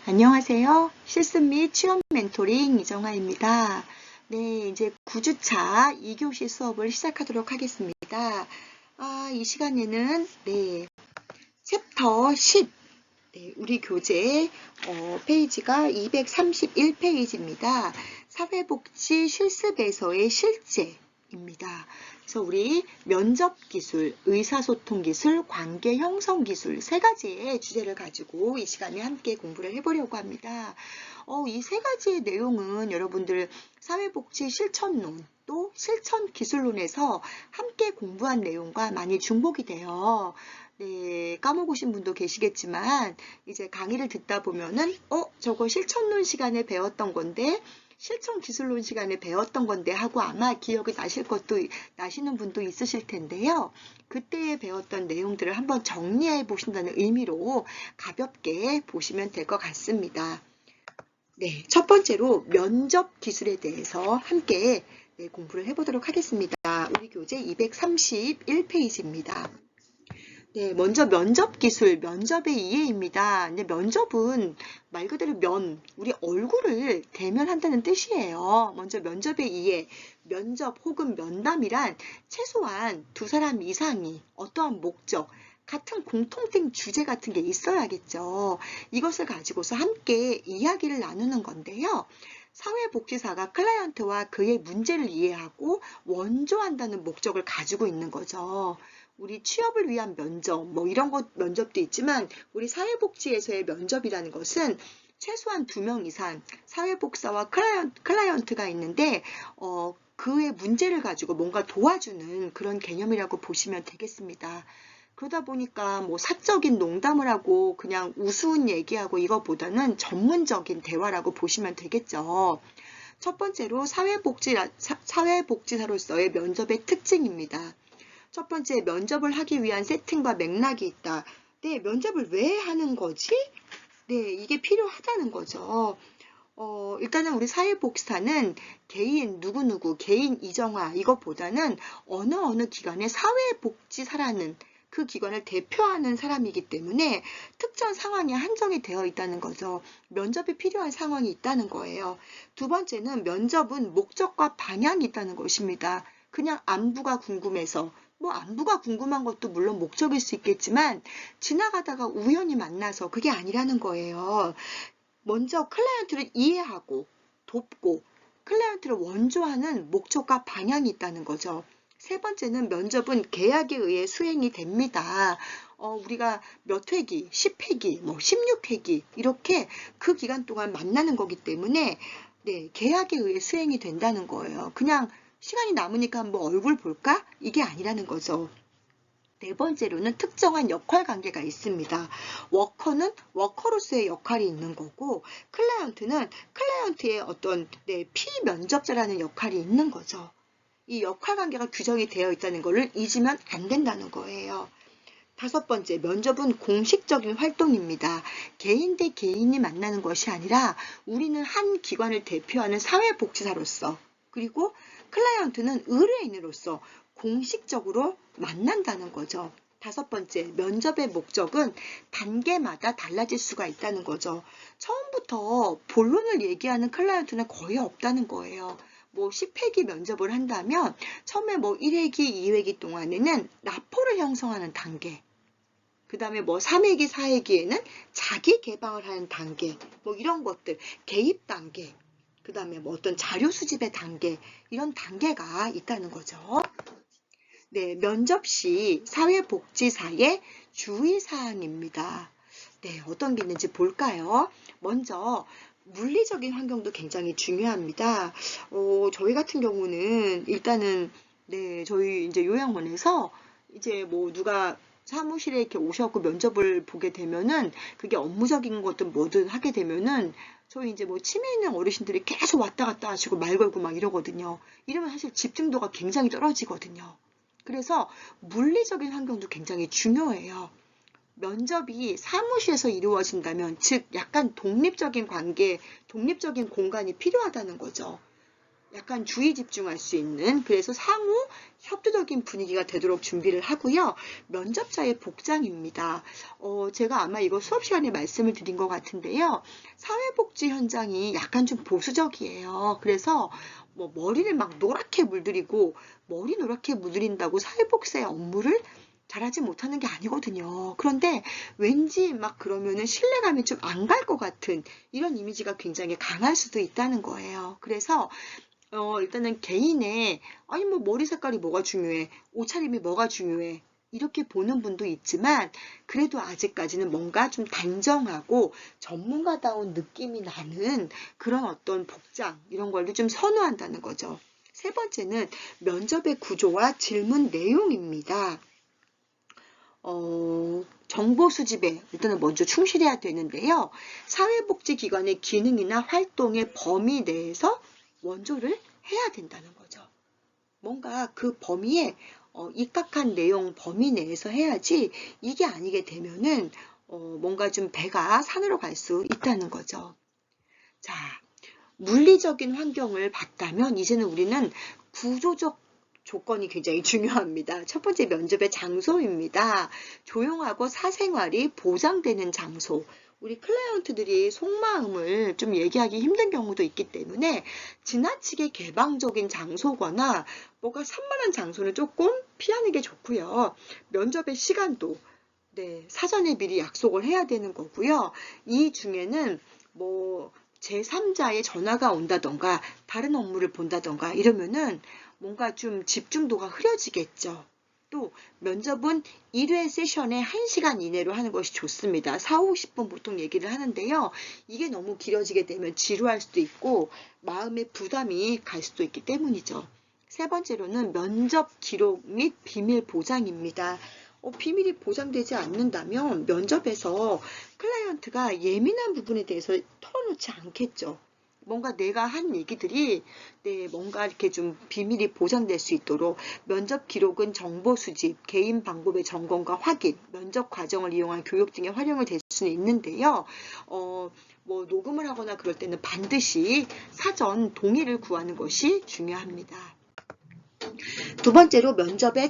안녕하세요. 실습 및 취업 멘토링 이정아입니다. 네, 이제 9주차 2교시 수업을 시작하도록 하겠습니다. 이 시간에는 챕터 10, 우리 교재 페이지가 231페이지입니다. 사회복지 실습에서의 실제입니다. 그래서 우리 면접 기술, 의사소통 기술, 관계 형성 기술 세 가지의 주제를 가지고 이 시간에 함께 공부를 해보려고 합니다. 이 세 가지의 내용은 여러분들 사회복지 실천론 또 실천 기술론에서 함께 공부한 내용과 많이 중복이 돼요. 네, 까먹으신 분도 계시겠지만 이제 강의를 듣다 보면은 저거 실천론 시간에 배웠던 건데 실천 기술론 시간에 배웠던 건데 하고 아마 기억이 나시는 분도 있으실 텐데요. 그때에 배웠던 내용들을 한번 정리해 보신다는 의미로 가볍게 보시면 될 것 같습니다. 네, 첫 번째로 면접 기술에 대해서 함께 공부를 해보도록 하겠습니다. 우리 교재 231페이지입니다. 네, 먼저 면접 기술, 면접의 이해입니다. 근데 면접은 말 그대로 우리 얼굴을 대면한다는 뜻이에요. 먼저 면접의 이해, 면접 혹은 면담이란 최소한 두 사람 이상이 어떠한 목적, 같은 공통된 주제 같은 게 있어야겠죠. 이것을 가지고서 함께 이야기를 나누는 건데요. 사회복지사가 클라이언트와 그의 문제를 이해하고 원조한다는 목적을 가지고 있는 거죠. 우리 취업을 위한 면접, 이런 것 면접도 있지만 우리 사회복지에서의 면접이라는 것은 최소한 2명 이상 사회복사와 클라이언트가 있는데 그의 문제를 가지고 뭔가 도와주는 그런 개념이라고 보시면 되겠습니다. 그러다 보니까 사적인 농담을 하고 그냥 우스운 얘기하고 이거보다는 전문적인 대화라고 보시면 되겠죠. 첫 번째로 사회복지사로서의 면접의 특징입니다. 첫 번째, 면접을 하기 위한 세팅과 맥락이 있다. 네, 면접을 왜 하는 거지? 네, 이게 필요하다는 거죠. 일단은 우리 사회복지사는 개인 누구누구, 개인 이정아 이것보다는 어느 기관의 사회복지사라는 그 기관을 대표하는 사람이기 때문에 특정 상황이 한정이 되어 있다는 거죠. 면접이 필요한 상황이 있다는 거예요. 두 번째는 면접은 목적과 방향이 있다는 것입니다. 그냥 안부가 궁금해서 안부가 궁금한 것도 물론 목적일 수 있겠지만 지나가다가 우연히 만나서 그게 아니라는 거예요. 먼저 클라이언트를 이해하고 돕고 클라이언트를 원조하는 목적과 방향이 있다는 거죠. 세 번째는 면접은 계약에 의해 수행이 됩니다. 우리가 몇 회기, 10회기, 16회기 이렇게 그 기간 동안 만나는 거기 때문에 계약에 의해 수행이 된다는 거예요. 그냥 시간이 남으니까 한번 얼굴 볼까? 이게 아니라는 거죠. 네 번째로는 특정한 역할 관계가 있습니다. 워커는 워커로서의 역할이 있는 거고 클라이언트는 클라이언트의 어떤 피면접자라는 역할이 있는 거죠. 이 역할 관계가 규정이 되어 있다는 것을 잊으면 안 된다는 거예요. 다섯 번째, 면접은 공식적인 활동입니다. 개인 대 개인이 만나는 것이 아니라 우리는 한 기관을 대표하는 사회복지사로서 그리고 클라이언트는 의뢰인으로서 공식적으로 만난다는 거죠. 다섯 번째, 면접의 목적은 단계마다 달라질 수가 있다는 거죠. 처음부터 본론을 얘기하는 클라이언트는 거의 없다는 거예요. 10회기 면접을 한다면 처음에 1회기, 2회기 동안에는 라포를 형성하는 단계, 그 다음에 3회기, 4회기에는 자기 개방을 하는 단계, 이런 것들, 개입 단계, 그 다음에 어떤 자료 수집의 단계, 이런 단계가 있다는 거죠. 네, 면접 시 사회복지사의 주의사항입니다. 네, 어떤 게 있는지 볼까요? 먼저 물리적인 환경도 굉장히 중요합니다. 저희 같은 경우는 일단은 저희 이제 요양원에서 이제 누가 사무실에 이렇게 오셔갖고 면접을 보게 되면은 그게 업무적인 것든 뭐든 하게 되면은 저희 이제 치매 있는 어르신들이 계속 왔다 갔다 하시고 말 걸고 막 이러거든요. 이러면 사실 집중도가 굉장히 떨어지거든요. 그래서 물리적인 환경도 굉장히 중요해요. 면접이 사무실에서 이루어진다면, 즉 약간 독립적인 관계, 독립적인 공간이 필요하다는 거죠. 약간 주의 집중할 수 있는, 그래서 상호 협조적인 분위기가 되도록 준비를 하고요. 면접자의 복장입니다. 제가 아마 이거 수업 시간에 말씀을 드린 것 같은데요. 사회복지 현장이 약간 좀 보수적이에요. 그래서 뭐 머리를 막 노랗게 물들이고, 머리 노랗게 물들인다고 사회복지의 업무를 잘하지 못하는 게 아니거든요. 그런데 왠지 막 그러면은 신뢰감이 좀 안 갈 것 같은 이런 이미지가 굉장히 강할 수도 있다는 거예요. 그래서 일단은 개인의, 아니 뭐 머리 색깔이 뭐가 중요해, 옷차림이 뭐가 중요해, 이렇게 보는 분도 있지만, 그래도 아직까지는 뭔가 좀 단정하고 전문가다운 느낌이 나는 그런 어떤 복장, 이런 걸로 좀 선호한다는 거죠. 세 번째는 면접의 구조와 질문 내용입니다. 정보 수집에 일단은 먼저 충실해야 되는데요. 사회복지기관의 기능이나 활동의 범위 내에서 원조를 해야 된다는 거죠. 뭔가 그 범위에 입각한 내용 범위 내에서 해야지, 이게 아니게 되면은 뭔가 좀 배가 산으로 갈 수 있다는 거죠. 자, 물리적인 환경을 봤다면 이제는 우리는 구조적 조건이 굉장히 중요합니다. 첫 번째, 면접의 장소입니다. 조용하고 사생활이 보장되는 장소. 우리 클라이언트들이 속마음을 좀 얘기하기 힘든 경우도 있기 때문에 지나치게 개방적인 장소거나 뭐가 산만한 장소는 조금 피하는 게 좋고요. 면접의 시간도 사전에 미리 약속을 해야 되는 거고요. 이 중에는 뭐 제3자의 전화가 온다던가 다른 업무를 본다던가 이러면은 뭔가 좀 집중도가 흐려지겠죠. 또 면접은 1회 세션에 1시간 이내로 하는 것이 좋습니다. 4, 50분 보통 얘기를 하는데요. 이게 너무 길어지게 되면 지루할 수도 있고 마음의 부담이 갈 수도 있기 때문이죠. 세 번째로는 면접 기록 및 비밀 보장입니다. 비밀이 보장되지 않는다면 면접에서 클라이언트가 예민한 부분에 대해서 털어놓지 않겠죠. 뭔가 내가 한 얘기들이 뭔가 이렇게 좀 비밀이 보장될 수 있도록 면접 기록은 정보 수집, 개인 방법의 점검과 확인, 면접 과정을 이용한 교육 등에 활용이 될 수는 있는데요. 뭐 녹음을 하거나 그럴 때는 반드시 사전 동의를 구하는 것이 중요합니다. 두 번째로 면접의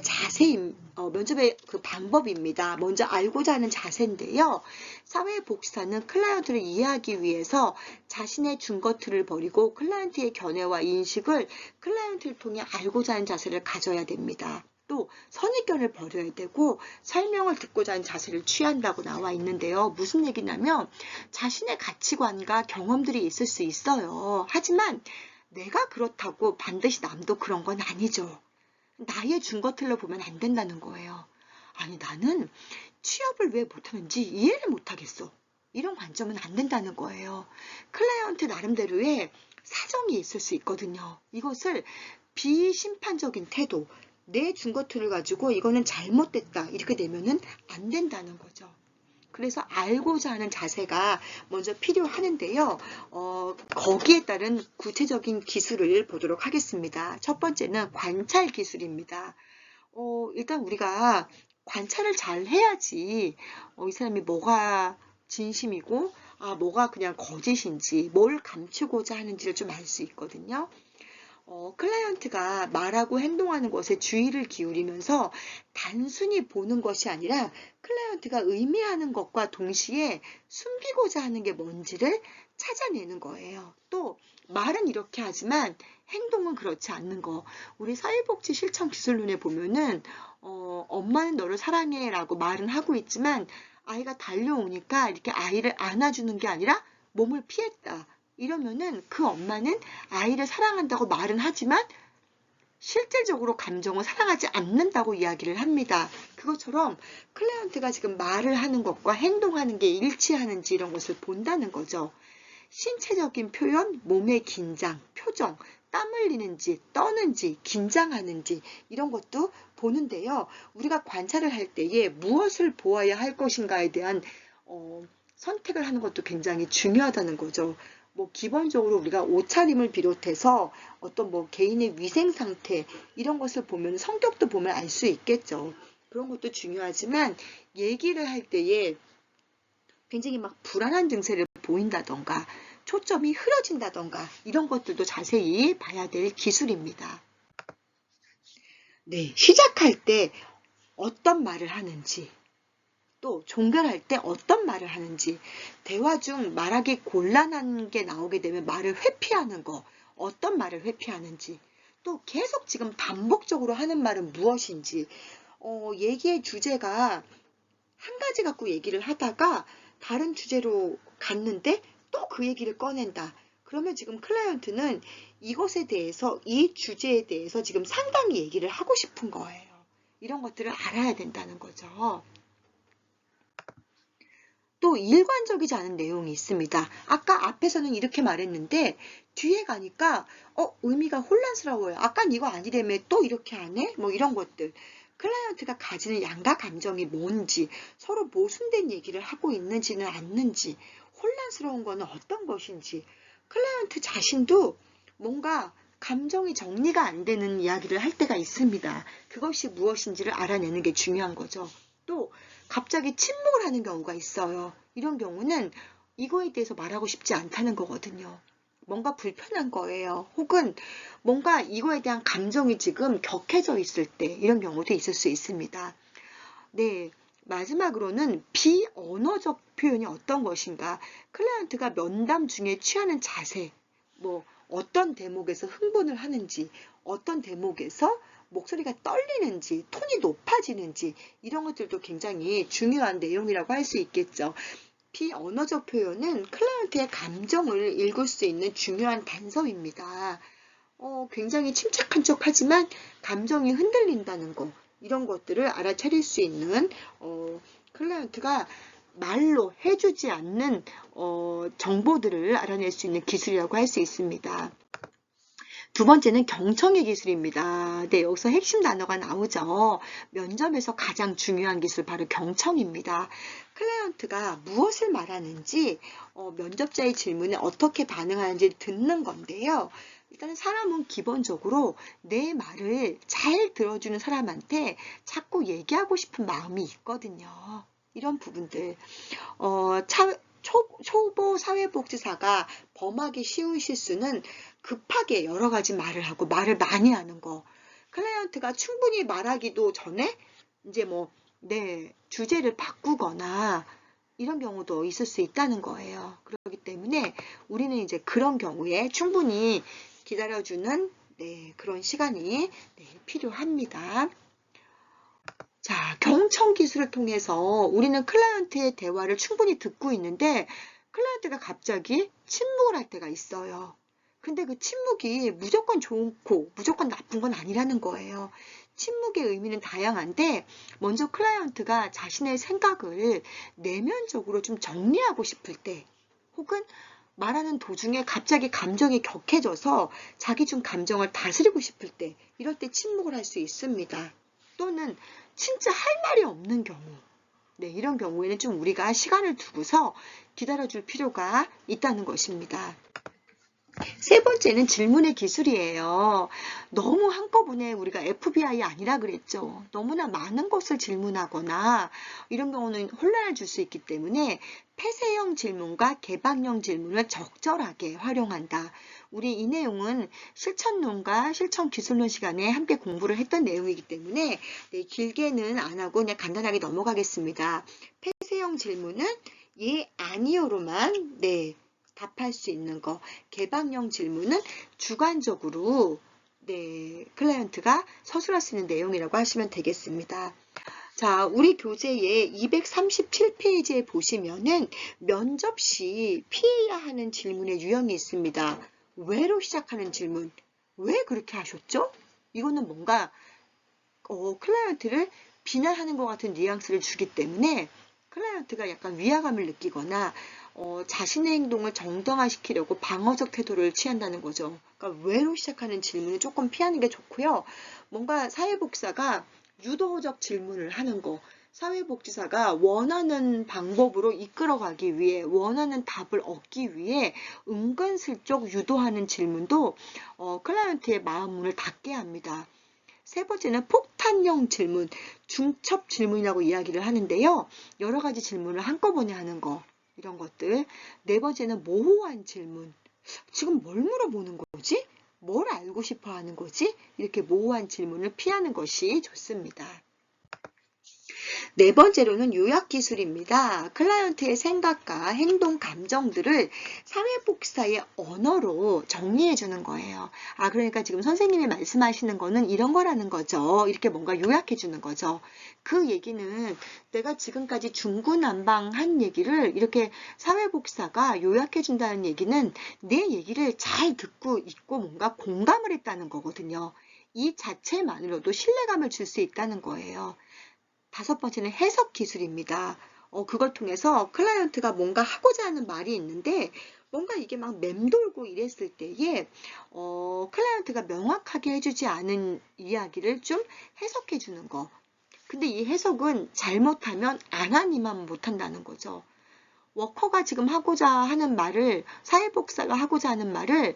그 방법입니다. 먼저 알고자 하는 자세인데요. 사회복지사는 클라이언트를 이해하기 위해서 자신의 준거틀을 버리고 클라이언트의 견해와 인식을 클라이언트를 통해 알고자 하는 자세를 가져야 됩니다. 또 선입견을 버려야 되고 설명을 듣고자 하는 자세를 취한다고 나와 있는데요. 무슨 얘기냐면 자신의 가치관과 경험들이 있을 수 있어요. 하지만 내가 그렇다고 반드시 남도 그런 건 아니죠. 나의 준거틀로 보면 안 된다는 거예요. 아니 나는 취업을 왜 못하는지 이해를 못하겠어. 이런 관점은 안 된다는 거예요. 클라이언트 나름대로의 사정이 있을 수 있거든요. 이것을 비심판적인 태도, 내 준거틀을 가지고 이거는 잘못됐다 이렇게 되면은 안 된다는 거죠. 그래서 알고자 하는 자세가 먼저 필요하는데요. 거기에 따른 구체적인 기술을 보도록 하겠습니다. 첫 번째는 관찰 기술입니다. 일단 우리가 관찰을 잘 해야지 이 사람이 뭐가 진심이고 뭐가 그냥 거짓인지, 뭘 감추고자 하는지를 좀 알 수 있거든요. 클라이언트가 말하고 행동하는 것에 주의를 기울이면서 단순히 보는 것이 아니라 클라이언트가 의미하는 것과 동시에 숨기고자 하는 게 뭔지를 찾아내는 거예요. 또 말은 이렇게 하지만 행동은 그렇지 않는 거. 우리 사회복지 실천 기술론에 보면은 엄마는 너를 사랑해 라고 말은 하고 있지만 아이가 달려오니까 이렇게 아이를 안아주는 게 아니라 몸을 피했다. 이러면은 그 엄마는 아이를 사랑한다고 말은 하지만 실질적으로 감정을 사랑하지 않는다고 이야기를 합니다. 그것처럼 클라이언트가 지금 말을 하는 것과 행동하는 게 일치하는지 이런 것을 본다는 거죠. 신체적인 표현, 몸의 긴장, 표정, 땀 흘리는지, 떠는지, 긴장하는지 이런 것도 보는데요. 우리가 관찰을 할 때에 무엇을 보아야 할 것인가에 대한 선택을 하는 것도 굉장히 중요하다는 거죠. 뭐 기본적으로 우리가 옷차림을 비롯해서 어떤 뭐 개인의 위생 상태 이런 것을 보면 성격도 보면 알 수 있겠죠. 그런 것도 중요하지만 얘기를 할 때에 굉장히 막 불안한 증세를 보인다던가 초점이 흐려진다던가 이런 것들도 자세히 봐야 될 기술입니다. 네, 시작할 때 어떤 말을 하는지, 또 종결할 때 어떤 말을 하는지, 대화 중 말하기 곤란한 게 나오게 되면 말을 회피하는 거, 어떤 말을 회피하는지, 또 계속 지금 반복적으로 하는 말은 무엇인지, 얘기의 주제가 한 가지 갖고 얘기를 하다가 다른 주제로 갔는데 또 그 얘기를 꺼낸다. 그러면 지금 클라이언트는 이것에 대해서, 이 주제에 대해서 지금 상당히 얘기를 하고 싶은 거예요. 이런 것들을 알아야 된다는 거죠. 또 일관적이지 않은 내용이 있습니다. 아까 앞에서는 이렇게 말했는데 뒤에 가니까 의미가 혼란스러워요. 아깐 이거 아니라며 또 이렇게 하네? 뭐 이런 것들. 클라이언트가 가지는 양가 감정이 뭔지, 서로 모순된 얘기를 하고 있는지는 않는지, 혼란스러운 거는 어떤 것인지, 클라이언트 자신도 뭔가 감정이 정리가 안 되는 이야기를 할 때가 있습니다. 그것이 무엇인지를 알아내는 게 중요한 거죠. 또 갑자기 침묵을 하는 경우가 있어요. 이런 경우는 이거에 대해서 말하고 싶지 않다는 거거든요. 뭔가 불편한 거예요. 혹은 뭔가 이거에 대한 감정이 지금 격해져 있을 때 이런 경우도 있을 수 있습니다. 네, 마지막으로는 비언어적 표현이 어떤 것인가, 클라이언트가 면담 중에 취하는 자세, 뭐 어떤 대목에서 흥분을 하는지, 어떤 대목에서 목소리가 떨리는지, 톤이 높아지는지 이런 것들도 굉장히 중요한 내용이라고 할 수 있겠죠. 비언어적 표현은 클라이언트의 감정을 읽을 수 있는 중요한 단서입니다. 굉장히 침착한 척 하지만 감정이 흔들린다는 거, 이런 것들을 알아차릴 수 있는 클라이언트가 말로 해주지 않는 정보들을 알아낼 수 있는 기술이라고 할 수 있습니다. 두 번째는 경청의 기술입니다. 네, 여기서 핵심 단어가 나오죠. 면접에서 가장 중요한 기술 바로 경청입니다. 클라이언트가 무엇을 말하는지, 면접자의 질문에 어떻게 반응하는지 듣는 건데요. 일단 사람은 기본적으로 내 말을 잘 들어주는 사람한테 자꾸 얘기하고 싶은 마음이 있거든요. 이런 부분들. 초보 사회복지사가 범하기 쉬운 실수는 급하게 여러 가지 말을 하고 말을 많이 하는 거. 클라이언트가 충분히 말하기도 전에 이제 주제를 바꾸거나 이런 경우도 있을 수 있다는 거예요. 그렇기 때문에 우리는 이제 그런 경우에 충분히 기다려주는 그런 시간이 필요합니다. 자, 경청 기술을 통해서 우리는 클라이언트의 대화를 충분히 듣고 있는데 클라이언트가 갑자기 침묵을 할 때가 있어요. 근데 그 침묵이 무조건 좋고 무조건 나쁜 건 아니라는 거예요. 침묵의 의미는 다양한데 먼저 클라이언트가 자신의 생각을 내면적으로 좀 정리하고 싶을 때, 혹은 말하는 도중에 갑자기 감정이 격해져서 자기 중 감정을 다스리고 싶을 때, 이럴 때 침묵을 할 수 있습니다. 또는 진짜 할 말이 없는 경우, 이런 경우에는 좀 우리가 시간을 두고서 기다려줄 필요가 있다는 것입니다. 세 번째는 질문의 기술이에요. 너무 한꺼번에 우리가 FBI 아니라 그랬죠. 너무나 많은 것을 질문하거나 이런 경우는 혼란을 줄 수 있기 때문에 폐쇄형 질문과 개방형 질문을 적절하게 활용한다. 우리 이 내용은 실천론과 실천기술론 시간에 함께 공부를 했던 내용이기 때문에 길게는 안 하고 그냥 간단하게 넘어가겠습니다. 폐쇄형 질문은 예, 아니요로만 답할 수 있는 거. 개방형 질문은 주관적으로 클라이언트가 서술할 수 있는 내용이라고 하시면 되겠습니다. 자, 우리 교재의 237페이지에 보시면은 면접 시 피해야 하는 질문의 유형이 있습니다. 왜로 시작하는 질문. 왜 그렇게 하셨죠? 이거는 뭔가 클라이언트를 비난하는 것 같은 뉘앙스를 주기 때문에 클라이언트가 약간 위화감을 느끼거나 자신의 행동을 정당화시키려고 방어적 태도를 취한다는 거죠. 그러니까 왜로 시작하는 질문을 조금 피하는 게 좋고요. 뭔가 사회복지사가 유도적 질문을 하는 거, 사회복지사가 원하는 방법으로 이끌어가기 위해, 원하는 답을 얻기 위해 은근슬쩍 유도하는 질문도 클라이언트의 마음문을 닫게 합니다. 세 번째는 폭탄형 질문, 중첩 질문이라고 이야기를 하는데요. 여러 가지 질문을 한꺼번에 하는 거. 이런 것들. 네 번째는 모호한 질문. 지금 뭘 물어보는 거지? 뭘 알고 싶어 하는 거지? 이렇게 모호한 질문을 피하는 것이 좋습니다. 네 번째로는 요약 기술입니다. 클라이언트의 생각과 행동, 감정들을 사회복사의 언어로 정리해 주는 거예요. 그러니까 지금 선생님이 말씀하시는 거는 이런 거라는 거죠. 이렇게 뭔가 요약해 주는 거죠. 그 얘기는 내가 지금까지 중구난방한 얘기를 이렇게 사회복사가 요약해 준다는 얘기는 내 얘기를 잘 듣고 있고 뭔가 공감을 했다는 거거든요. 이 자체만으로도 신뢰감을 줄 수 있다는 거예요. 다섯 번째는 해석 기술입니다. 그걸 통해서 클라이언트가 뭔가 하고자 하는 말이 있는데 뭔가 이게 막 맴돌고 이랬을 때에 클라이언트가 명확하게 해주지 않은 이야기를 좀 해석해 주는 거. 근데 이 해석은 잘못하면 안 하니만 못한다는 거죠. 워커가 지금 하고자 하는 말을, 사회복사가 하고자 하는 말을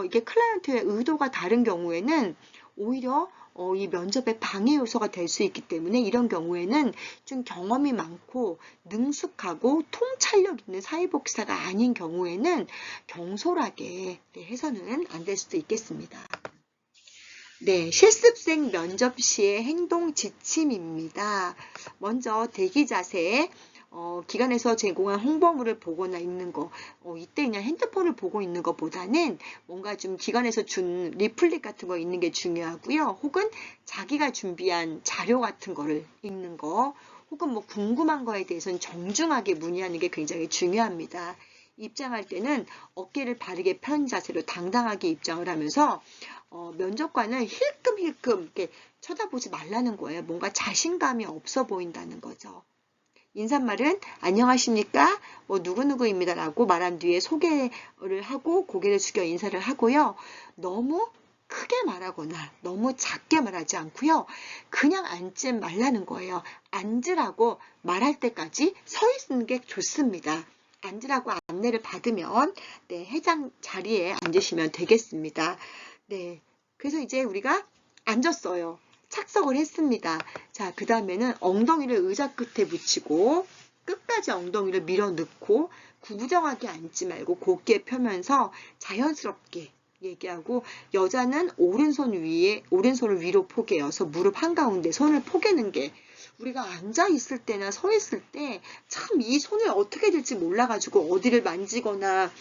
이게 클라이언트의 의도가 다른 경우에는 오히려 이 면접의 방해 요소가 될 수 있기 때문에 이런 경우에는 좀 경험이 많고 능숙하고 통찰력 있는 사회복사가 아닌 경우에는 경솔하게 해서는 안 될 수도 있겠습니다. 네, 실습생 면접 시의 행동 지침입니다. 먼저 대기 자세, 기관에서 제공한 홍보물을 보거나 읽는 거, 이때 그냥 핸드폰을 보고 있는 것보다는 뭔가 좀 기관에서 준 리플릿 같은 거 읽는 게 중요하고요. 혹은 자기가 준비한 자료 같은 거를 읽는 거, 혹은 뭐 궁금한 거에 대해서는 정중하게 문의하는 게 굉장히 중요합니다. 입장할 때는 어깨를 바르게 편 자세로 당당하게 입장을 하면서 면접관을 힐끔힐끔 이렇게 쳐다보지 말라는 거예요. 뭔가 자신감이 없어 보인다는 거죠. 인사말은 안녕하십니까? 누구누구입니다. 라고 말한 뒤에 소개를 하고 고개를 숙여 인사를 하고요. 너무 크게 말하거나 너무 작게 말하지 않고요. 그냥 앉지 말라는 거예요. 앉으라고 말할 때까지 서 있는 게 좋습니다. 앉으라고 안내를 받으면 회장 자리에 앉으시면 되겠습니다. 그래서 이제 우리가 앉았어요. 착석을 했습니다. 자, 그 다음에는 엉덩이를 의자 끝에 붙이고 끝까지 엉덩이를 밀어 넣고 구부정하게 앉지 말고 곧게 펴면서 자연스럽게 얘기하고 여자는 오른손을 위로 포개어서 무릎 한가운데 손을 포개는 게 우리가 앉아 있을 때나 서 있을 때 참 이 손을 어떻게 될지 몰라가지고 어디를 만지거나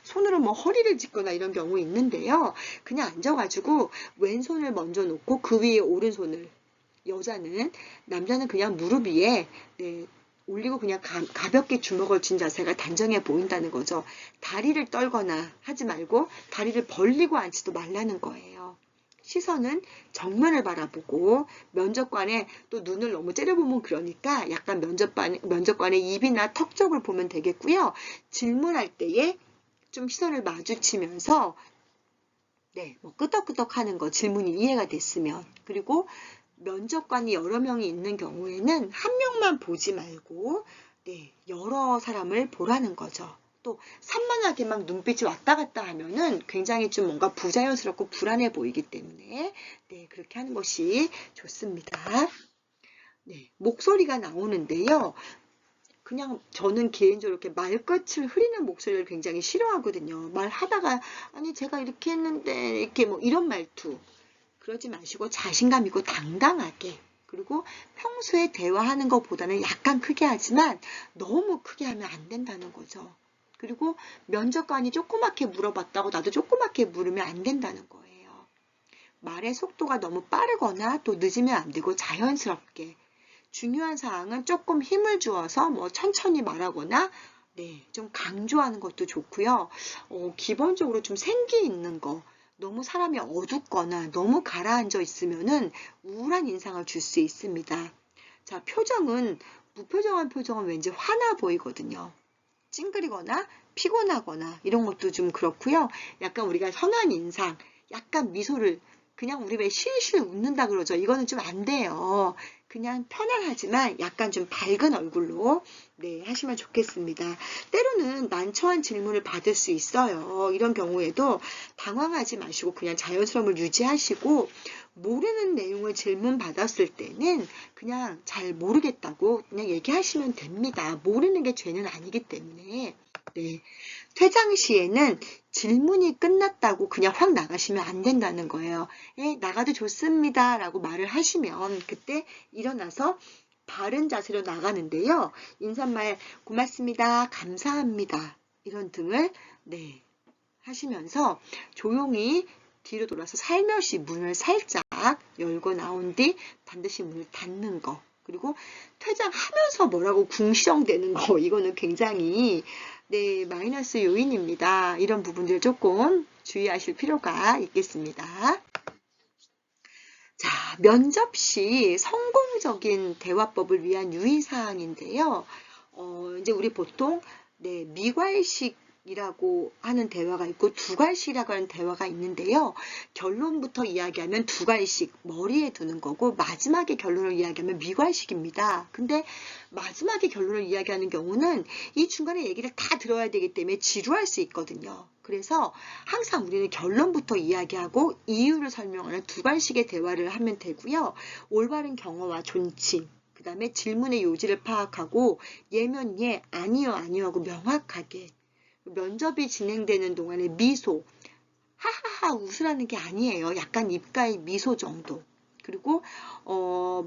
손으로 뭐 허리를 짚거나 이런 경우 있는데요. 그냥 앉아가지고 왼손을 먼저 놓고 그 위에 오른손을 남자는 그냥 무릎 위에 올리고 그냥 가볍게 주먹을 쥔 자세가 단정해 보인다는 거죠. 다리를 떨거나 하지 말고 다리를 벌리고 앉지도 말라는 거예요. 시선은 정면을 바라보고 면접관의 또 눈을 너무 째려보면 그러니까 약간 면접관의 입이나 턱 쪽을 보면 되겠고요. 질문할 때에 좀 시선을 마주치면서 뭐 끄덕끄덕 하는 거 질문이 이해가 됐으면 그리고 면접관이 여러 명이 있는 경우에는 한 명만 보지 말고 여러 사람을 보라는 거죠. 또 산만하게 막 눈빛이 왔다 갔다 하면은 굉장히 좀 뭔가 부자연스럽고 불안해 보이기 때문에 그렇게 하는 것이 좋습니다. 목소리가 나오는데요. 그냥 저는 개인적으로 이렇게 말끝을 흐리는 목소리를 굉장히 싫어하거든요. 말하다가 아니 제가 이렇게 했는데 이렇게 뭐 이런 말투 그러지 마시고 자신감 있고 당당하게 그리고 평소에 대화하는 것보다는 약간 크게 하지만 너무 크게 하면 안 된다는 거죠. 그리고 면접관이 조그맣게 물어봤다고 나도 조그맣게 물으면 안 된다는 거예요. 말의 속도가 너무 빠르거나 또 늦으면 안 되고 자연스럽게 중요한 사항은 조금 힘을 주어서 뭐 천천히 말하거나 좀 강조하는 것도 좋고요. 기본적으로 좀 생기 있는 거 너무 사람이 어둡거나 너무 가라앉아 있으면은 우울한 인상을 줄 수 있습니다. 자, 표정은 무표정한 표정은 왠지 화나 보이거든요. 찡그리거나 피곤하거나 이런 것도 좀 그렇고요. 약간 우리가 선한 인상, 약간 미소를 그냥 우리 왜 실실 웃는다 그러죠. 이거는 좀 안 돼요. 그냥 편안하지만 약간 좀 밝은 얼굴로 하시면 좋겠습니다. 때로는 난처한 질문을 받을 수 있어요. 이런 경우에도 당황하지 마시고 그냥 자연스러움을 유지하시고 모르는 내용을 질문 받았을 때는 그냥 잘 모르겠다고 그냥 얘기하시면 됩니다. 모르는 게 죄는 아니기 때문에. 네. 퇴장 시에는 질문이 끝났다고 그냥 확 나가시면 안 된다는 거예요. 예, 나가도 좋습니다. 라고 말을 하시면 그때 일어나서 바른 자세로 나가는데요. 인사말 고맙습니다. 감사합니다. 이런 등을 네, 하시면서 조용히 뒤로 돌아서 살며시 문을 살짝 열고 나온 뒤 반드시 문을 닫는 거. 그리고 퇴장하면서 뭐라고 궁시렁대는 거. 이거는 굉장히 네, 마이너스 요인입니다. 이런 부분들 조금 주의하실 필요가 있겠습니다. 자, 면접 시 성공적인 대화법을 위한 유의사항인데요. 이제 우리 보통 네, 미괄식이라고 하는 대화가 있고 두괄식이라고 하는 대화가 있는데요. 결론부터 이야기하면 두괄식, 머리에 두는 거고 마지막에 결론을 이야기하면 미괄식입니다. 근데 마지막에 결론을 이야기하는 경우는 이 중간에 얘기를 다 들어야 되기 때문에 지루할 수 있거든요. 그래서 항상 우리는 결론부터 이야기하고 이유를 설명하는 두괄식의 대화를 하면 되고요. 올바른 경어와 존칭, 그 다음에 질문의 요지를 파악하고 예면 예, 아니요 아니요 하고 명확하게 면접이 진행되는 동안에 미소, 하하하 웃으라는 게 아니에요. 약간 입가의 미소 정도. 그리고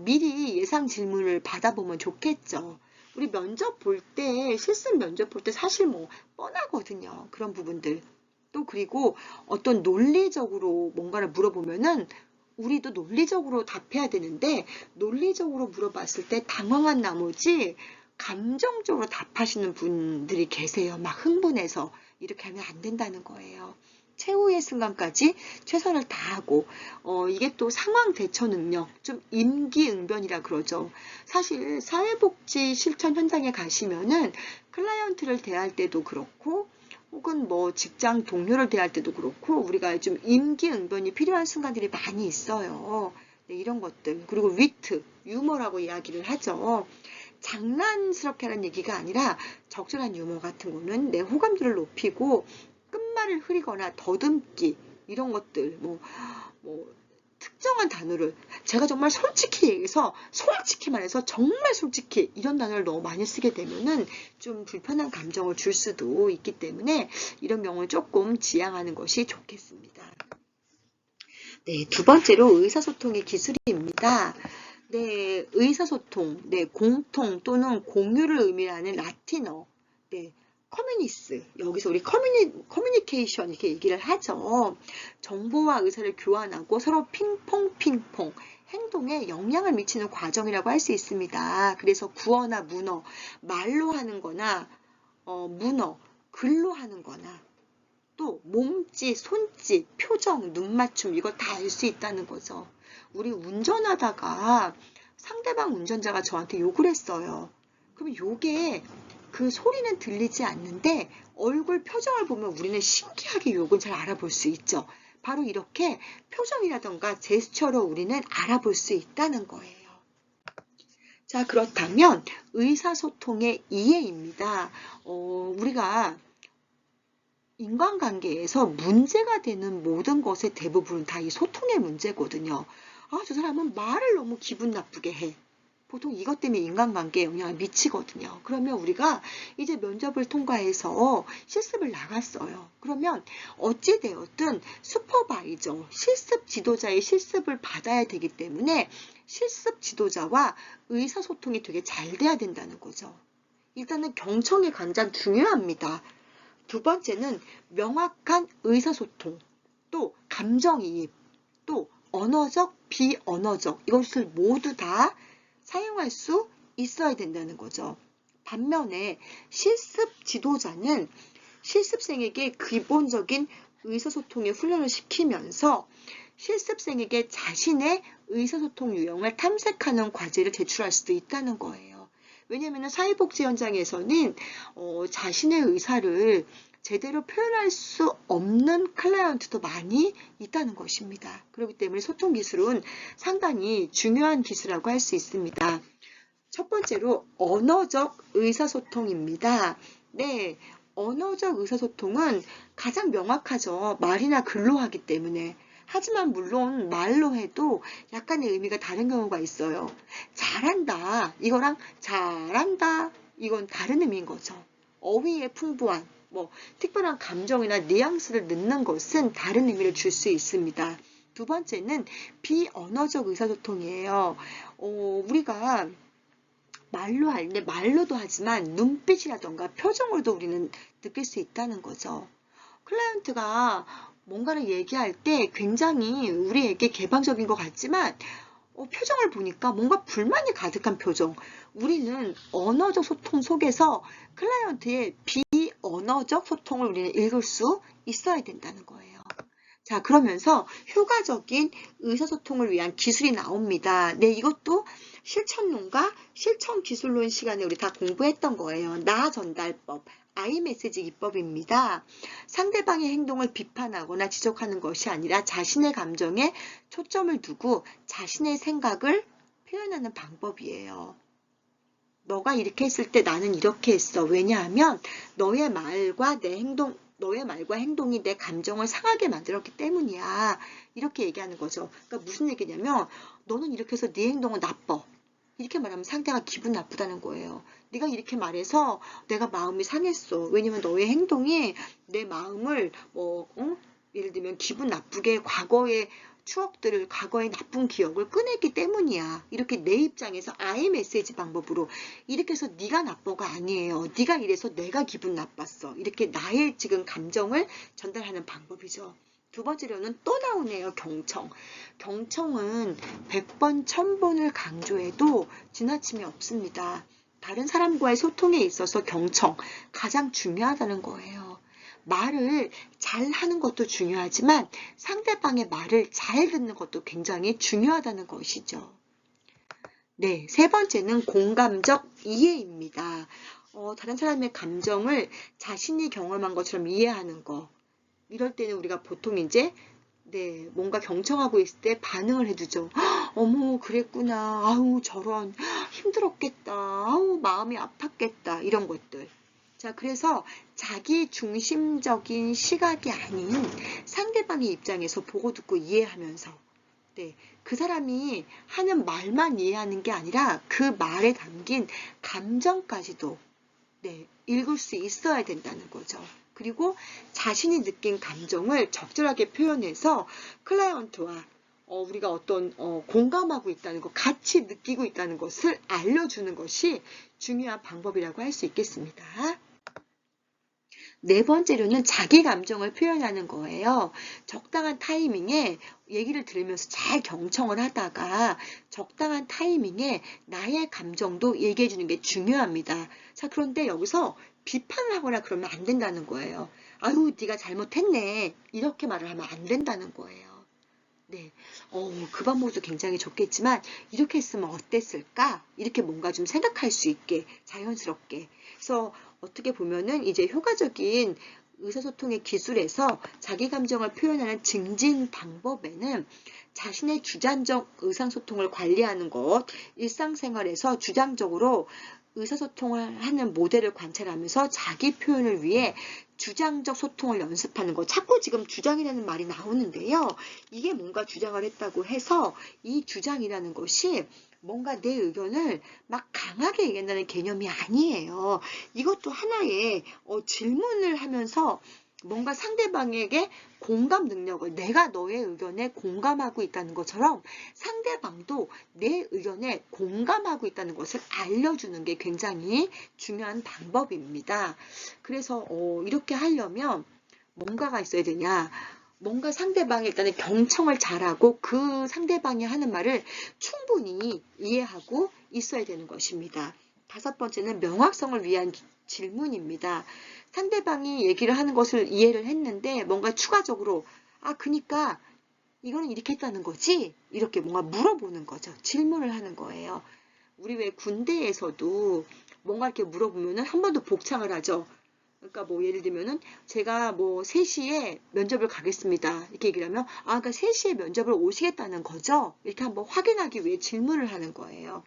미리 예상 질문을 받아보면 좋겠죠. 우리 면접 볼 때, 실습 면접 볼 때 사실 뭐 뻔하거든요. 그런 부분들. 또 그리고 어떤 논리적으로 뭔가를 물어보면은 우리도 논리적으로 답해야 되는데 논리적으로 물어봤을 때 당황한 나머지 감정적으로 답하시는 분들이 계세요. 막 흥분해서 이렇게 하면 안 된다는 거예요. 최후의 순간까지 최선을 다하고 이게 또 상황 대처 능력, 좀 임기응변이라 그러죠. 사실 사회복지 실천 현장에 가시면은 클라이언트를 대할 때도 그렇고 혹은 뭐 직장 동료를 대할 때도 그렇고 우리가 좀 임기응변이 필요한 순간들이 많이 있어요. 네, 이런 것들. 그리고 위트, 유머라고 이야기를 하죠. 장난스럽게 하는 얘기가 아니라 적절한 유머 같은 거는 내 호감도를 높이고 끝말을 흐리거나 더듬기 이런 것들 뭐 특정한 단어를 제가 정말 솔직히 얘기해서 솔직히 말해서 정말 솔직히 이런 단어를 너무 많이 쓰게 되면은 좀 불편한 감정을 줄 수도 있기 때문에 이런 경우는 조금 지양하는 것이 좋겠습니다. 네, 두 번째로 의사소통의 기술입니다. 네, 의사소통, 네, 공통 또는 공유를 의미하는 라틴어, 네, 커뮤니스, 여기서 우리 커뮤니케이션 이렇게 얘기를 하죠. 정보와 의사를 교환하고 서로 핑퐁 행동에 영향을 미치는 과정이라고 할 수 있습니다. 그래서 구어나 문어, 말로 하는 거나 문어, 글로 하는 거나 또 몸짓, 손짓, 표정, 눈맞춤 이거 다 알 수 있다는 거죠. 우리 운전하다가 상대방 운전자가 저한테 욕을 했어요. 그럼 욕에 그 소리는 들리지 않는데 얼굴 표정을 보면 우리는 신기하게 욕을 잘 알아볼 수 있죠. 바로 이렇게 표정이라던가 제스처로 우리는 알아볼 수 있다는 거예요. 자, 그렇다면 의사소통의 이해입니다. 우리가 인간관계에서 문제가 되는 모든 것의 대부분 다 이 소통의 문제거든요. 아, 저 사람은 말을 너무 기분 나쁘게 해. 보통 이것 때문에 인간관계에 영향을 미치거든요. 그러면 우리가 이제 면접을 통과해서 실습을 나갔어요. 그러면 어찌되었든 슈퍼바이저, 실습 지도자의 실습을 받아야 되기 때문에 실습 지도자와 의사소통이 되게 잘 돼야 된다는 거죠. 일단은 경청의 가장 중요합니다. 두 번째는 명확한 의사소통, 또 감정이입, 또 언어적, 비언어적 이것을 모두 다 사용할 수 있어야 된다는 거죠. 반면에 실습 지도자는 실습생에게 기본적인 의사소통의 훈련을 시키면서 실습생에게 자신의 의사소통 유형을 탐색하는 과제를 제출할 수도 있다는 거예요. 왜냐하면 사회복지 현장에서는 자신의 의사를 제대로 표현할 수 없는 클라이언트도 많이 있다는 것입니다. 그렇기 때문에 소통 기술은 상당히 중요한 기술이라고 할 수 있습니다. 첫 번째로 언어적 의사소통입니다. 네, 언어적 의사소통은 가장 명확하죠. 말이나 글로 하기 때문에. 하지만 물론 말로 해도 약간의 의미가 다른 경우가 있어요. 잘한다. 이거랑 잘한다. 이건 다른 의미인 거죠. 어휘의 풍부한, 특별한 감정이나 뉘앙스를 넣는 것은 다른 의미를 줄 수 있습니다. 두 번째는 비언어적 의사소통이에요. 우리가 말로 할 때 말로도 하지만 눈빛이라던가 표정으로도 우리는 느낄 수 있다는 거죠. 클라이언트가 뭔가를 얘기할 때 굉장히 우리에게 개방적인 것 같지만 표정을 보니까 뭔가 불만이 가득한 표정. 우리는 언어적 소통 속에서 클라이언트의 비언어적 소통을 우리는 읽을 수 있어야 된다는 거예요. 자, 그러면서 효과적인 의사소통을 위한 기술이 나옵니다. 네, 이것도 실천론과 실천기술론 시간에 우리 다 공부했던 거예요. 나 전달법, 아이메시지 기법입니다. 상대방의 행동을 비판하거나 지적하는 것이 아니라 자신의 감정에 초점을 두고 자신의 생각을 표현하는 방법이에요. 너가 이렇게 했을 때 나는 이렇게 했어. 왜냐하면 너의 말과 행동이 내 감정을 상하게 만들었기 때문이야. 이렇게 얘기하는 거죠. 그러니까 무슨 얘기냐면 너는 이렇게 해서 네 행동은 나빠. 이렇게 말하면 상대가 기분 나쁘다는 거예요. 네가 이렇게 말해서 내가 마음이 상했어. 왜냐면 너의 행동이 내 마음을 예를 들면 기분 나쁘게 과거의 추억들을, 과거의 나쁜 기억을 꺼냈기 때문이야. 이렇게 내 입장에서 아이 메시지 방법으로 이렇게 해서 네가 나빠가 아니에요. 네가 이래서 내가 기분 나빴어. 이렇게 나의 지금 감정을 전달하는 방법이죠. 두 번째로는 또 나오네요. 경청. 경청은 100번, 1000번을 강조해도 지나침이 없습니다. 다른 사람과의 소통에 있어서 경청, 가장 중요하다는 거예요. 말을 잘 하는 것도 중요하지만 상대방의 말을 잘 듣는 것도 굉장히 중요하다는 것이죠. 네, 세 번째는 공감적 이해입니다. 다른 사람의 감정을 자신이 경험한 것처럼 이해하는 거. 이럴 때는 우리가 보통 이제 뭔가 경청하고 있을 때 반응을 해주죠. 어머, 그랬구나. 아우, 저런. 힘들었겠다. 아우, 마음이 아팠겠다. 이런 것들. 자, 그래서 자기 중심적인 시각이 아닌 상대방의 입장에서 보고 듣고 이해하면서 그 사람이 하는 말만 이해하는 게 아니라 그 말에 담긴 감정까지도 읽을 수 있어야 된다는 거죠. 그리고 자신이 느낀 감정을 적절하게 표현해서 클라이언트와 우리가 어떤 공감하고 있다는 것, 같이 느끼고 있다는 것을 알려주는 것이 중요한 방법이라고 할 수 있겠습니다. 네 번째로는 자기 감정을 표현하는 거예요. 적당한 타이밍에 얘기를 들으면서 잘 경청을 하다가 적당한 타이밍에 나의 감정도 얘기해 주는 게 중요합니다. 자, 그런데 여기서 비판을 하거나 그러면 안 된다는 거예요. 아유, 네가 잘못했네. 이렇게 말을 하면 안 된다는 거예요. 네, 그 방법도 굉장히 좋겠지만 이렇게 했으면 어땠을까? 이렇게 뭔가 좀 생각할 수 있게 자연스럽게. 그래서 어떻게 보면은 이제 효과적인 의사소통의 기술에서 자기 감정을 표현하는 증진 방법에는 자신의 주관적 의사소통을 관리하는 것, 일상생활에서 주장적으로 의사소통을 하는 모델을 관찰하면서 자기 표현을 위해 주장적 소통을 연습하는 거. 자꾸 지금 주장이라는 말이 나오는데요. 이게 뭔가 주장을 했다고 해서 이 주장이라는 것이 뭔가 내 의견을 막 강하게 얘기한다는 개념이 아니에요. 이것도 하나의 질문을 하면서 뭔가 상대방에게 공감 능력을, 내가 너의 의견에 공감하고 있다는 것처럼 상대방도 내 의견에 공감하고 있다는 것을 알려주는 게 굉장히 중요한 방법입니다. 그래서 이렇게 하려면 뭔가가 있어야 되냐. 뭔가 상대방이 일단은 경청을 잘하고 그 상대방이 하는 말을 충분히 이해하고 있어야 되는 것입니다. 다섯 번째는 명확성을 위한 질문입니다. 상대방이 얘기를 하는 것을 이해를 했는데 뭔가 추가적으로 그니까 이거는 이렇게 했다는 거지? 이렇게 뭔가 물어보는 거죠. 질문을 하는 거예요. 우리 왜 군대에서도 뭔가 이렇게 물어보면은 한 번 더 복창을 하죠. 그러니까 뭐 예를 들면은 제가 뭐 3시에 면접을 가겠습니다. 이렇게 얘기를 하면 그러니까 3시에 면접을 오시겠다는 거죠? 이렇게 한번 확인하기 위해 질문을 하는 거예요.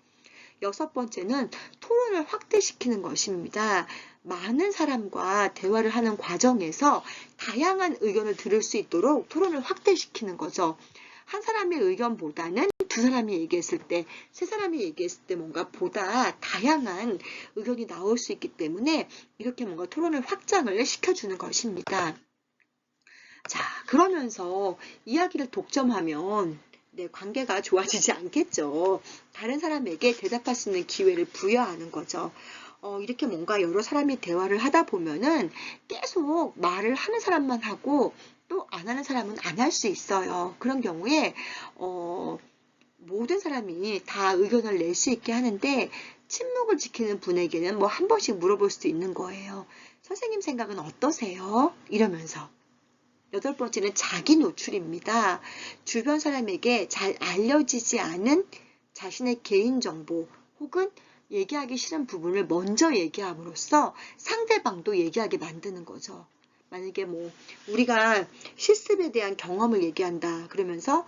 6번째는 토론을 확대시키는 것입니다. 많은 사람과 대화를 하는 과정에서 다양한 의견을 들을 수 있도록 토론을 확대시키는 거죠. 한 사람의 의견보다는 두 사람이 얘기했을 때, 세 사람이 얘기했을 때 뭔가 보다 다양한 의견이 나올 수 있기 때문에 이렇게 뭔가 토론을 확장을 시켜주는 것입니다. 자, 그러면서 이야기를 독점하면 관계가 좋아지지 않겠죠. 다른 사람에게 대답할 수 있는 기회를 부여하는 거죠. 이렇게 뭔가 여러 사람이 대화를 하다 보면은 계속 말을 하는 사람만 하고 또 안 하는 사람은 안 할 수 있어요. 그런 경우에 모든 사람이 다 의견을 낼 수 있게 하는데 침묵을 지키는 분에게는 뭐 한 번씩 물어볼 수 있는 거예요. 선생님 생각은 어떠세요? 이러면서. 8번째는 자기 노출입니다. 주변 사람에게 잘 알려지지 않은 자신의 개인정보 혹은 얘기하기 싫은 부분을 먼저 얘기함으로써 상대방도 얘기하게 만드는 거죠. 만약에 뭐 우리가 실습에 대한 경험을 얘기한다 그러면서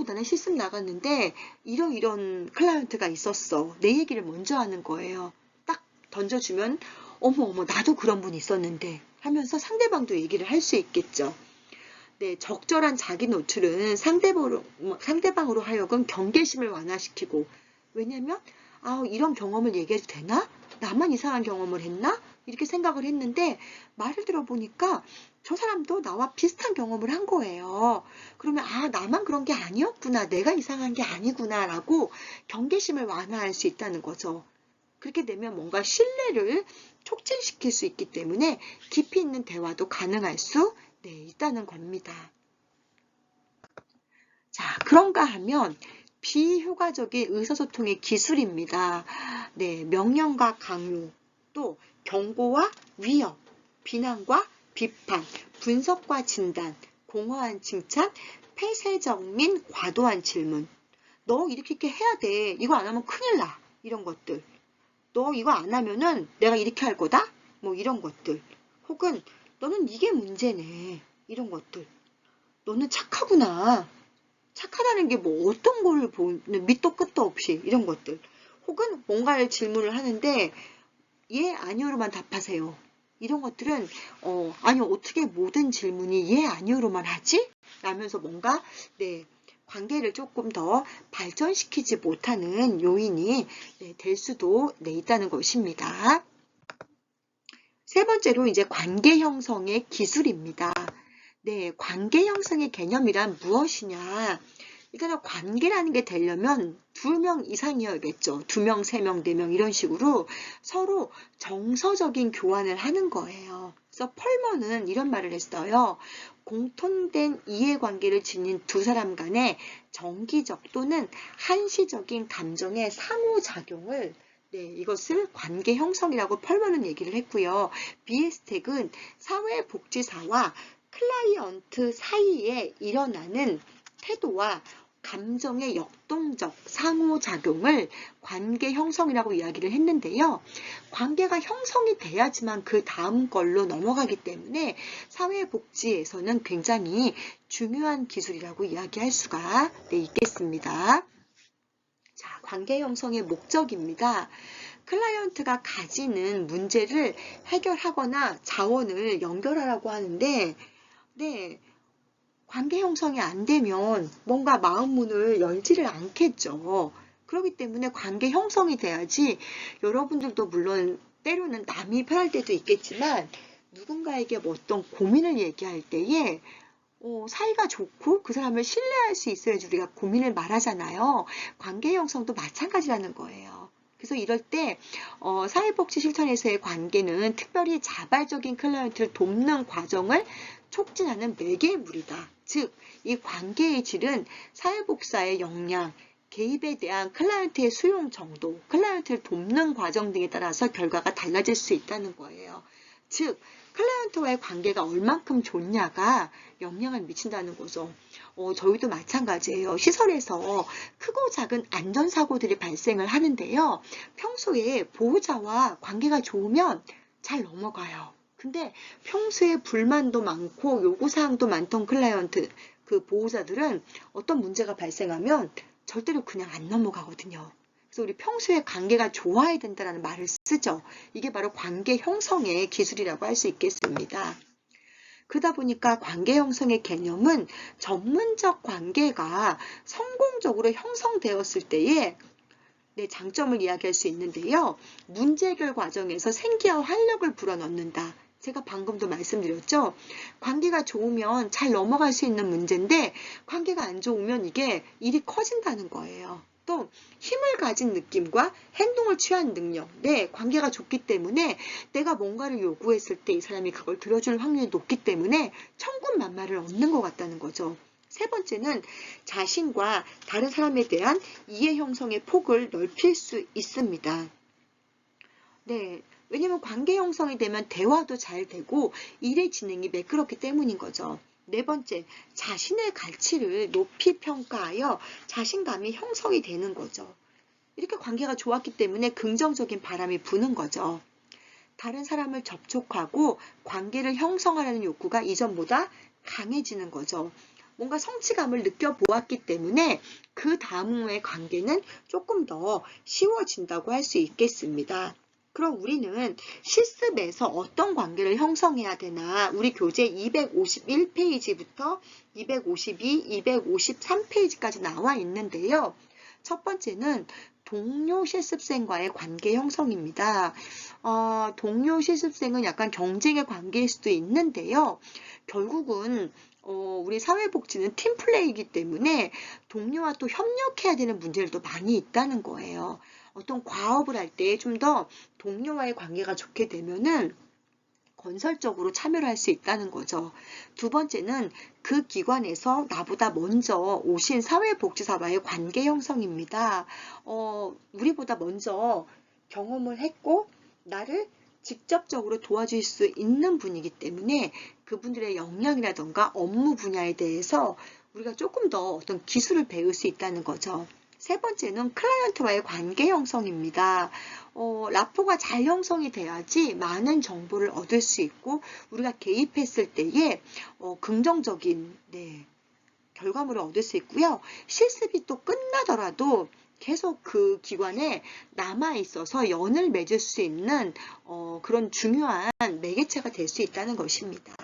나는 실습 나갔는데 이런 클라이언트가 있었어. 내 얘기를 먼저 하는 거예요. 딱 던져주면 어머 나도 그런 분 있었는데 하면서 상대방도 얘기를 할 수 있겠죠. 네, 적절한 자기 노출은 상대방으로 하여금 경계심을 완화시키고, 왜냐면 이런 경험을 얘기해도 되나? 나만 이상한 경험을 했나? 이렇게 생각을 했는데 말을 들어보니까 저 사람도 나와 비슷한 경험을 한 거예요. 그러면 나만 그런 게 아니었구나. 내가 이상한 게 아니구나 라고 경계심을 완화할 수 있다는 거죠. 그렇게 되면 뭔가 신뢰를 촉진시킬 수 있기 때문에 깊이 있는 대화도 가능할 수 있다는 겁니다. 자, 그런가 하면 비효과적인 의사소통의 기술입니다. 네, 명령과 강요, 또 경고와 위협, 비난과 비판, 분석과 진단, 공허한 칭찬, 폐쇄적 민 과도한 질문. 너 이렇게 해야 돼. 이거 안 하면 큰일 나. 이런 것들. 너 이거 안 하면은 내가 이렇게 할 거다. 뭐 이런 것들. 혹은 너는 이게 문제네. 이런 것들. 너는 착하구나. 착하다는 게 뭐 어떤 걸 보는 밑도 끝도 없이 이런 것들. 혹은 뭔가를 질문을 하는데 예, 아니요로만 답하세요. 이런 것들은 아니 어떻게 모든 질문이 예, 아니요로만 하지? 라면서 뭔가 관계를 조금 더 발전시키지 못하는 요인이 될 수도 있다는 것입니다. 세 번째로 이제 관계 형성의 기술입니다. 네, 관계 형성의 개념이란 무엇이냐? 일단은 관계라는 게 되려면 2명 이상이어야겠죠. 2명, 3명, 4명 이런 식으로 서로 정서적인 교환을 하는 거예요. 그래서 펄먼은 이런 말을 했어요. 공통된 이해관계를 지닌 두 사람 간의 정기적 또는 한시적인 감정의 상호작용을 이것을 관계 형성이라고 펄먼은 얘기를 했고요. 비에스텍은 사회복지사와 클라이언트 사이에 일어나는 태도와 감정의 역동적 상호작용을 관계 형성이라고 이야기를 했는데요. 관계가 형성이 돼야지만 그 다음 걸로 넘어가기 때문에 사회복지에서는 굉장히 중요한 기술이라고 이야기할 수가 있겠습니다. 자, 관계 형성의 목적입니다. 클라이언트가 가지는 문제를 해결하거나 자원을 연결하라고 하는데 관계 형성이 안 되면 뭔가 마음 문을 열지를 않겠죠. 그렇기 때문에 관계 형성이 돼야지 여러분들도 물론 때로는 남이 편할 때도 있겠지만 누군가에게 뭐 어떤 고민을 얘기할 때에 사이가 좋고 그 사람을 신뢰할 수 있어야지 우리가 고민을 말하잖아요. 관계 형성도 마찬가지라는 거예요. 그래서 이럴 때 사회복지 실천에서의 관계는 특별히 자발적인 클라이언트를 돕는 과정을 촉진하는 매개물이다. 즉, 이 관계의 질은 사회복사의 역량, 개입에 대한 클라이언트의 수용 정도, 클라이언트를 돕는 과정 등에 따라서 결과가 달라질 수 있다는 거예요. 즉, 클라이언트와의 관계가 얼만큼 좋냐가 영향을 미친다는 거죠. 저희도 마찬가지예요. 시설에서 크고 작은 안전사고들이 발생을 하는데요. 평소에 보호자와 관계가 좋으면 잘 넘어가요. 근데 평소에 불만도 많고 요구사항도 많던 클라이언트, 그 보호자들은 어떤 문제가 발생하면 절대로 그냥 안 넘어가거든요. 그래서 우리 평소에 관계가 좋아야 된다는 말을 쓰죠. 이게 바로 관계 형성의 기술이라고 할 수 있겠습니다. 그러다 보니까 관계 형성의 개념은 전문적 관계가 성공적으로 형성되었을 때에 내 장점을 이야기할 수 있는데요. 문제 해결 과정에서 생기와 활력을 불어넣는다. 제가 방금도 말씀드렸죠. 관계가 좋으면 잘 넘어갈 수 있는 문제인데 관계가 안 좋으면 이게 일이 커진다는 거예요. 또 힘을 가진 느낌과 행동을 취한 능력. 네, 관계가 좋기 때문에 내가 뭔가를 요구했을 때 이 사람이 그걸 들어줄 확률이 높기 때문에 천군만마를 얻는 것 같다는 거죠. 세 번째는 자신과 다른 사람에 대한 이해 형성의 폭을 넓힐 수 있습니다. 네, 왜냐면 관계 형성이 되면 대화도 잘 되고 일의 진행이 매끄럽기 때문인 거죠. 네 번째, 자신의 가치를 높이 평가하여 자신감이 형성이 되는 거죠. 이렇게 관계가 좋았기 때문에 긍정적인 바람이 부는 거죠. 다른 사람을 접촉하고 관계를 형성하려는 욕구가 이전보다 강해지는 거죠. 뭔가 성취감을 느껴보았기 때문에 그 다음의 관계는 조금 더 쉬워진다고 할 수 있겠습니다. 그럼 우리는 실습에서 어떤 관계를 형성해야 되나? 우리 교재 251페이지부터 252, 253페이지까지 나와 있는데요. 첫 번째는 동료 실습생과의 관계 형성입니다. 동료 실습생은 약간 경쟁의 관계일 수도 있는데요. 결국은 우리 사회복지는 팀플레이이기 때문에 동료와 또 협력해야 되는 문제들도 많이 있다는 거예요. 어떤 과업을 할 때 좀 더 동료와의 관계가 좋게 되면은 건설적으로 참여를 할 수 있다는 거죠. 두 번째는 그 기관에서 나보다 먼저 오신 사회복지사와의 관계 형성입니다. 우리보다 먼저 경험을 했고 나를 직접적으로 도와줄 수 있는 분이기 때문에 그분들의 역량이라던가 업무 분야에 대해서 우리가 조금 더 어떤 기술을 배울 수 있다는 거죠. 세 번째는 클라이언트와의 관계 형성입니다. 라포가 잘 형성이 돼야지 많은 정보를 얻을 수 있고 우리가 개입했을 때에 긍정적인 결과물을 얻을 수 있고요. 실습이 또 끝나더라도 계속 그 기관에 남아 있어서 연을 맺을 수 있는 그런 중요한 매개체가 될 수 있다는 것입니다.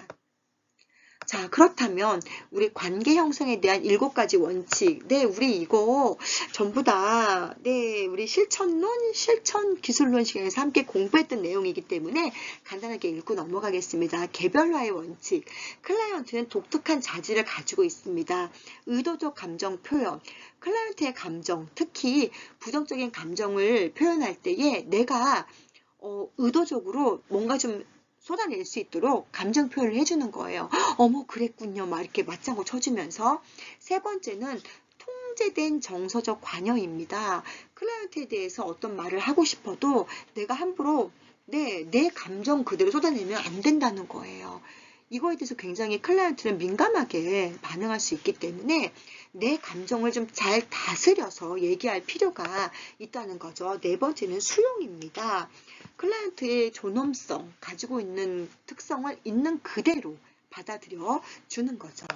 자, 그렇다면 우리 관계 형성에 대한 7가지 원칙. 네, 우리 이거 전부 다 우리 실천론, 실천 기술론 시간에서 함께 공부했던 내용이기 때문에 간단하게 읽고 넘어가겠습니다. 개별화의 원칙. 클라이언트는 독특한 자질을 가지고 있습니다. 의도적 감정 표현. 클라이언트의 감정, 특히 부정적인 감정을 표현할 때에 내가 의도적으로 뭔가 좀 쏟아낼 수 있도록 감정 표현을 해주는 거예요. 어머 그랬군요. 막 이렇게 맞장구 쳐주면서. 세 번째는 통제된 정서적 관여입니다. 클라이언트에 대해서 어떤 말을 하고 싶어도 내가 함부로 내 감정 그대로 쏟아내면 안 된다는 거예요. 이거에 대해서 굉장히 클라이언트는 민감하게 반응할 수 있기 때문에 내 감정을 좀 잘 다스려서 얘기할 필요가 있다는 거죠. 네 번째는 수용입니다. 클라이언트의 존엄성, 가지고 있는 특성을 있는 그대로 받아들여 주는 거죠.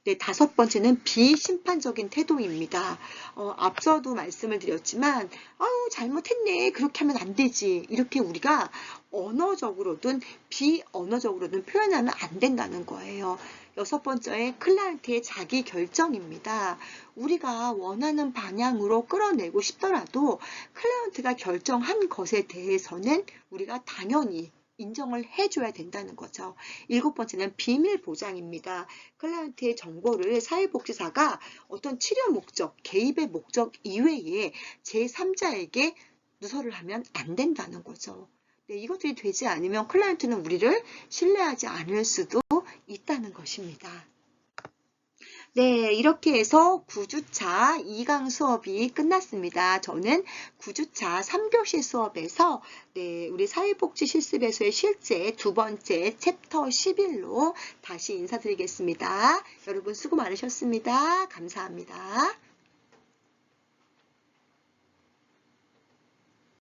네, 다섯 번째는 비심판적인 태도입니다. 앞서도 말씀을 드렸지만 아우 잘못했네 그렇게 하면 안 되지 이렇게 우리가 언어적으로든 비언어적으로든 표현하면 안 된다는 거예요. 여섯 번째 클라이언트의 자기 결정입니다. 우리가 원하는 방향으로 끌어내고 싶더라도 클라이언트가 결정한 것에 대해서는 우리가 당연히 인정을 해줘야 된다는 거죠. 일곱 번째는 비밀 보장입니다. 클라이언트의 정보를 사회복지사가 어떤 치료 목적, 개입의 목적 이외에 제3자에게 누설을 하면 안 된다는 거죠. 네, 이것들이 되지 않으면 클라이언트는 우리를 신뢰하지 않을 수도 있다는 것입니다. 네, 이렇게 해서 9주차 2강 수업이 끝났습니다. 저는 9주차 3교시 수업에서 우리 사회복지 실습에서의 실제 두 번째 챕터 11로 다시 인사드리겠습니다. 여러분 수고 많으셨습니다. 감사합니다.